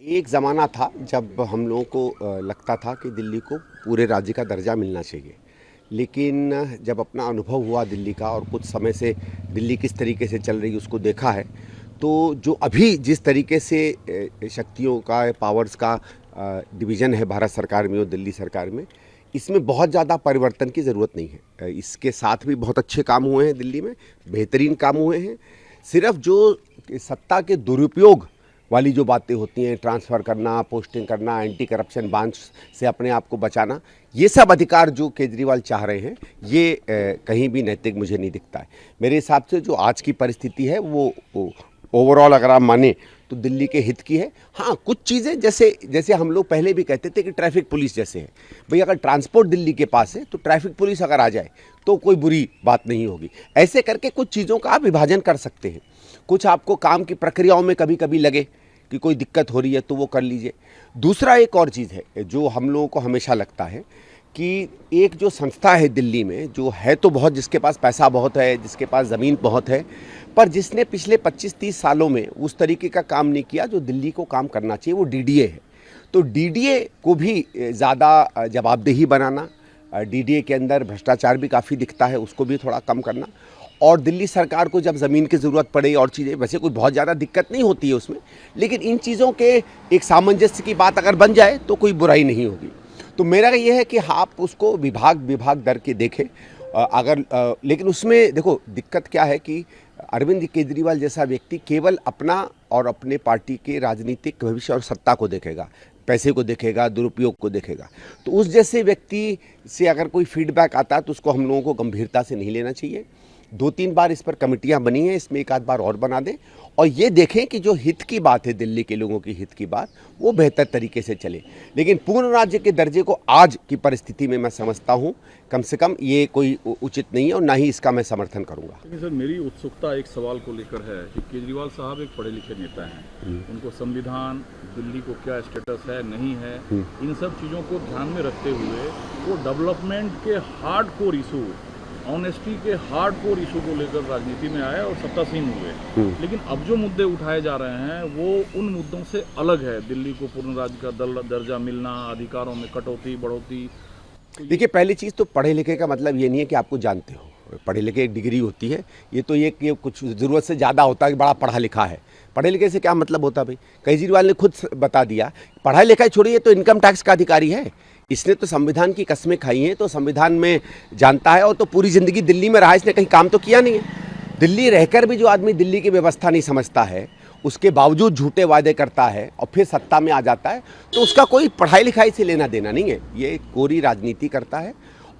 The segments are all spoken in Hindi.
एक ज़माना था जब हम लोगों को लगता था कि दिल्ली को पूरे राज्य का दर्जा मिलना चाहिए। लेकिन जब अपना अनुभव हुआ दिल्ली का और कुछ समय से दिल्ली किस तरीके से चल रही है उसको देखा है, तो जो अभी जिस तरीके से शक्तियों का, पावर्स का डिवीज़न है भारत सरकार में और दिल्ली सरकार में, इसमें बहुत ज़्यादा परिवर्तन की ज़रूरत नहीं है। इसके साथ भी बहुत अच्छे काम हुए हैं दिल्ली में, बेहतरीन काम हुए हैं। सिर्फ जो सत्ता के दुरुपयोग वाली जो बातें होती हैं, ट्रांसफ़र करना, पोस्टिंग करना, एंटी करप्शन बांच से अपने आप को बचाना, ये सब अधिकार जो केजरीवाल चाह रहे हैं, ये कहीं भी नैतिक मुझे नहीं दिखता है। मेरे हिसाब से जो आज की परिस्थिति है वो ओवरऑल अगर आप माने तो दिल्ली के हित की है। हाँ, कुछ चीज़ें जैसे हम लोग पहले भी कहते थे कि ट्रैफिक पुलिस जैसे है, भाई अगर ट्रांसपोर्ट दिल्ली के पास है तो ट्रैफिक पुलिस अगर आ जाए तो कोई बुरी बात नहीं होगी। ऐसे करके कुछ चीज़ों का आप विभाजन कर सकते हैं। कुछ आपको काम की प्रक्रियाओं में कभी कभी लगे कि कोई दिक्कत हो रही है तो वो कर लीजिए। दूसरा एक और चीज़ है जो हम लोगों को हमेशा लगता है कि एक जो संस्था है दिल्ली में, जो है तो बहुत, जिसके पास पैसा बहुत है, जिसके पास ज़मीन बहुत है, पर जिसने पिछले 25-30 सालों में उस तरीके का काम नहीं किया जो दिल्ली को काम करना चाहिए, वो डीडीए है। तो डीडीए को भी ज़्यादा जवाबदेही बनाना, डीडीए के अंदर भ्रष्टाचार भी काफ़ी दिखता है, उसको भी थोड़ा कम करना, और दिल्ली सरकार को जब ज़मीन की ज़रूरत पड़े और चीज़ें, वैसे कोई बहुत ज़्यादा दिक्कत नहीं होती है उसमें, लेकिन इन चीज़ों के एक सामंजस्य की बात अगर बन जाए तो कोई बुराई नहीं होगी। तो मेरा ये है कि आप उसको विभाग दर के देखें, लेकिन उसमें देखो दिक्कत क्या है कि अरविंद केजरीवाल जैसा व्यक्ति केवल अपना और अपने पार्टी के राजनीतिक भविष्य और सत्ता को देखेगा, पैसे को देखेगा, दुरुपयोग को देखेगा। तो उस जैसे व्यक्ति से अगर कोई फीडबैक आता है तो उसको हम लोगों को गंभीरता से नहीं लेना चाहिए। 2-3 बार इस पर कमेटियां बनी हैं, इसमें एक आध बार और बना दें और ये देखें कि जो हित की बात है, दिल्ली के लोगों की हित की बात, वो बेहतर तरीके से चले। लेकिन पूर्ण राज्य के दर्जे को आज की परिस्थिति में मैं समझता हूँ कम से कम ये कोई उचित नहीं है और ना ही इसका मैं समर्थन करूँगा। लेकिन सर, मेरी उत्सुकता एक सवाल को लेकर है कि केजरीवाल साहब एक पढ़े लिखे नेता हैं, उनको संविधान, दिल्ली को क्या स्टेटस है नहीं है, इन सब चीज़ों को ध्यान में रखते हुए वो डेवलपमेंट के हार्ड कोर इशू, ऑनेस्टी के हार्ड कोर इशू को लेकर राजनीति में आए और सत्तासीन हुए। लेकिन अब जो मुद्दे उठाए जा रहे हैं वो उन मुद्दों से अलग है। दिल्ली को पूर्ण राज्य का दर्जा मिलना, अधिकारों में कटौती बढ़ोतरी। देखिए, पहली चीज़ तो पढ़े लिखे का मतलब ये नहीं है कि आपको जानते हो। पढ़े लिखे एक डिग्री होती है, ये तो ये कुछ ज़रूरत से ज़्यादा होता है कि बड़ा पढ़ा लिखा है। पढ़े लिखे से क्या मतलब होता है भाई? केजरीवाल ने खुद बता दिया, पढ़ा लिखा छोड़िए तो इनकम टैक्स का अधिकारी है। इसने तो संविधान की कस्में खाई हैं, तो संविधान में जानता है, और तो पूरी ज़िंदगी दिल्ली में रहा, इसने कहीं काम तो किया नहीं है। दिल्ली रहकर भी जो आदमी दिल्ली की व्यवस्था नहीं समझता है, उसके बावजूद झूठे वादे करता है और फिर सत्ता में आ जाता है, तो उसका कोई पढ़ाई लिखाई से लेना देना नहीं है। ये कोरी राजनीति करता है।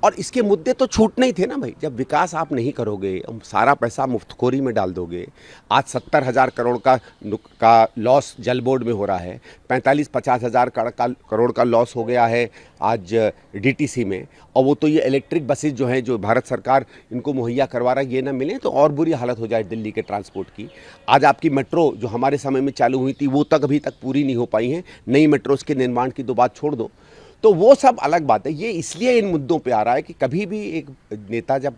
और इसके मुद्दे तो छूटने ही थे ना भाई। जब विकास आप नहीं करोगे, सारा पैसा मुफ्तखोरी में डाल दोगे। आज 70,000 करोड़ का लॉस जल बोर्ड में हो रहा है, 45-50 हज़ार करोड़ का लॉस हो गया है आज डीटीसी में, और वो तो ये इलेक्ट्रिक बसेस जो हैं, जो भारत सरकार इनको मुहैया करवा रहा है, ये ना मिले तो और बुरी हालत हो जाए दिल्ली के ट्रांसपोर्ट की। आज आपकी मेट्रो जो हमारे समय में चालू हुई थी, वो तक अभी तक पूरी नहीं हो पाई हैं। नई मेट्रोस के निर्माण की तो बात छोड़ दो, तो वो सब अलग बात है। ये इसलिए इन मुद्दों पे आ रहा है कि कभी भी एक नेता जब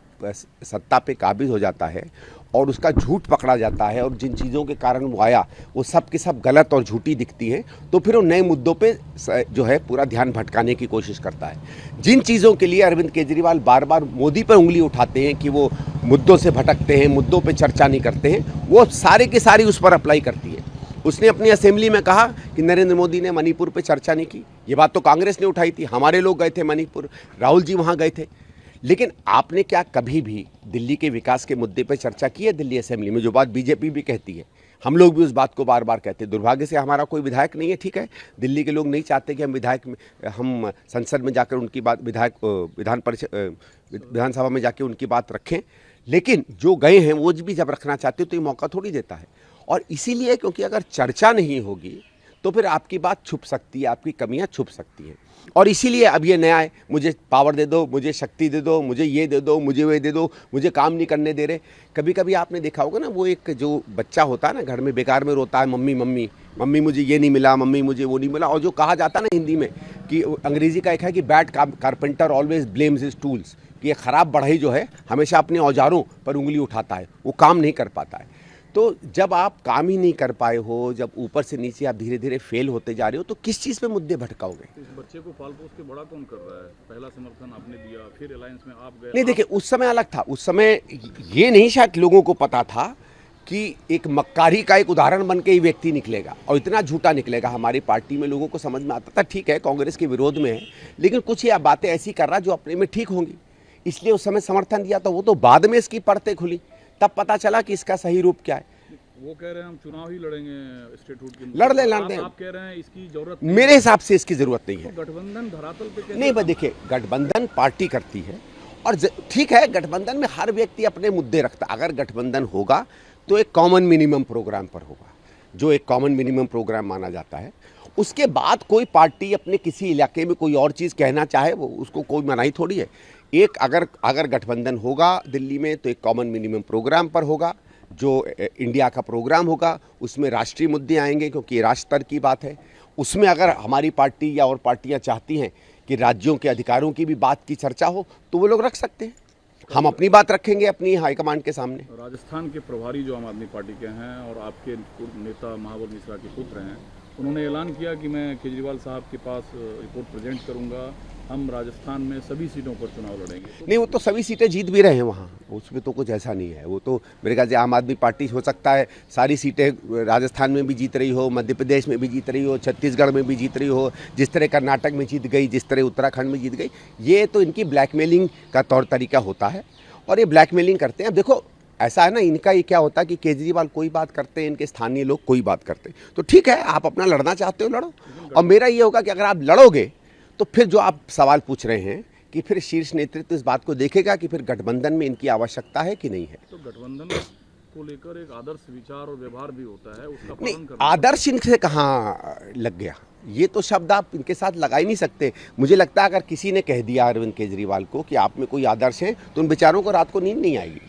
सत्ता पे काबिज हो जाता है और उसका झूठ पकड़ा जाता है और जिन चीज़ों के कारण वो आया वो सब के सब गलत और झूठी दिखती हैं, तो फिर वो नए मुद्दों पे जो है पूरा ध्यान भटकाने की कोशिश करता है। जिन चीज़ों के लिए अरविंद केजरीवाल बार बार मोदी पर उंगली उठाते हैं कि वो मुद्दों से भटकते हैं, मुद्दों पर चर्चा नहीं करते हैं, वो सारे की सारी उस पर अप्लाई करती है। उसने अपनी असेंबली में कहा कि नरेंद्र मोदी ने मणिपुर पे चर्चा नहीं की। ये बात तो कांग्रेस ने उठाई थी, हमारे लोग गए थे मणिपुर, राहुल जी वहाँ गए थे। लेकिन आपने क्या कभी भी दिल्ली के विकास के मुद्दे पे चर्चा की है दिल्ली असेंबली में? जो बात बीजेपी भी कहती है, हम लोग भी उस बात को बार बार कहते हैं। दुर्भाग्य से हमारा कोई विधायक नहीं है, ठीक है, दिल्ली के लोग नहीं चाहते कि हम संसद में जाकर उनकी बात, विधानसभा में जाके उनकी बात रखें। लेकिन जो गए हैं वो भी जब रखना चाहते हो तो ये मौका थोड़ी देता है। और इसीलिए, क्योंकि अगर चर्चा नहीं होगी तो फिर आपकी बात छुप सकती है, आपकी कमियां छुप सकती हैं। और इसीलिए अब ये नया है, मुझे पावर दे दो, मुझे शक्ति दे दो, मुझे ये दे दो, मुझे वो दे दो, मुझे काम नहीं करने दे रहे। कभी कभी आपने देखा होगा ना, वो एक जो बच्चा होता है ना घर में, बेकार में रोता है, मम्मी मम्मी मम्मी मुझे ये नहीं मिला, मम्मी मुझे वो नहीं मिला। और जो कहा जाता है ना हिंदी में, कि अंग्रेजी का एक है कि bad carpenter always blames his tools, कि ये ख़राब बढ़ई जो है हमेशा अपने औजारों पर उंगली उठाता है, वो काम नहीं कर पाता है। तो जब आप काम ही नहीं कर पाए हो, जब ऊपर से नीचे आप धीरे धीरे फेल होते जा रहे हो, तो किस चीज़ पे मुद्दे भटकाओगे? इस बच्चे को पाल पोस के बड़ा कौन कर रहा है? पहला समर्थन आपने दिया, फिर अलायंस में आप गए। नहीं देखिए, उस समय अलग था। उस समय ये नहीं शायद लोगों को पता था कि एक मक्कारी का एक उदाहरण बन के ही व्यक्ति निकलेगा और इतना झूठा निकलेगा। हमारी पार्टी में लोगों को समझ में आता था ठीक है कांग्रेस के विरोध में है, लेकिन कुछ ये बातें ऐसी कर रहा जो अपने में ठीक होंगी, इसलिए उस समय समर्थन दिया। तो वो तो बाद में इसकी परतें खुली, तब पता चला कि इसका सही रूप क्या है। वो कह रहे हैं हम चुनाव ही लड़ेंगे स्टेटहुड के। लड़ लें। आप कह रहे हैं इसकी जरूरत मेरे हिसाब से इसकी जरूरत नहीं है। तो गठबंधन धरातल पे कैसे? नहीं भाई देखिए, गठबंधन पार्टी करती है और ठीक है, गठबंधन में हर व्यक्ति अपने मुद्दे रखता। अगर गठबंधन होगा तो एक कॉमन मिनिमम प्रोग्राम पर होगा, जो एक कॉमन मिनिमम प्रोग्राम माना जाता है। उसके बाद कोई पार्टी अपने किसी इलाके में कोई और चीज़ कहना चाहे, वो उसको कोई मनाही थोड़ी है। एक अगर गठबंधन होगा दिल्ली में तो एक कॉमन मिनिमम प्रोग्राम पर होगा, जो इंडिया का प्रोग्राम होगा। उसमें राष्ट्रीय मुद्दे आएंगे क्योंकि ये राष्ट्र स्तर की बात है। उसमें अगर हमारी पार्टी या और पार्टियां चाहती हैं कि राज्यों के अधिकारों की भी बात की चर्चा हो तो वो लोग रख सकते हैं। हम अपनी बात रखेंगे अपनी हाईकमांड के सामने। राजस्थान के प्रभारी जो आम आदमी पार्टी के हैं और आपके नेता महाबल मिश्रा के पुत्र हैं, उन्होंने ऐलान किया कि मैं केजरीवाल साहब के पास रिपोर्ट प्रेजेंट करूंगा, हम राजस्थान में सभी सीटों पर चुनाव लड़ेंगे। नहीं, वो तो सभी सीटें जीत भी रहे हैं वहाँ, उसमें तो कुछ ऐसा नहीं है। वो तो मेरे ख्याल से आम आदमी पार्टी हो सकता है सारी सीटें राजस्थान में भी जीत रही हो, मध्य प्रदेश में भी जीत रही हो, छत्तीसगढ़ में भी जीत रही हो, जिस तरह कर्नाटक में जीत गई, जिस तरह उत्तराखंड में जीत गई। ये तो इनकी ब्लैकमेलिंग का तौर तरीका होता है और ये ब्लैकमेलिंग करते हैं। अब देखो ऐसा है ना, इनका ये क्या होता है कि केजरीवाल कोई बात करते हैं, इनके स्थानीय लोग कोई बात करते हैं। तो ठीक है, आप अपना लड़ना चाहते हो लड़ो, और मेरा ये होगा कि अगर आप लड़ोगे तो फिर जो आप सवाल पूछ रहे हैं कि फिर शीर्ष नेतृत्व इस बात को देखेगा कि फिर गठबंधन में इनकी आवश्यकता है कि नहीं है। तो गठबंधन को लेकर एक आदर्श विचार और व्यवहार भी होता है, उसका पालन नहीं, करना। आदर्श इनसे कहाँ लग गया? ये तो शब्द आप इनके साथ लगा ही नहीं सकते। मुझे लगता है अगर किसी ने कह दिया अरविंद केजरीवाल को कि आप में कोई आदर्श है तो उन बेचारों को रात को नींद नहीं आएगी।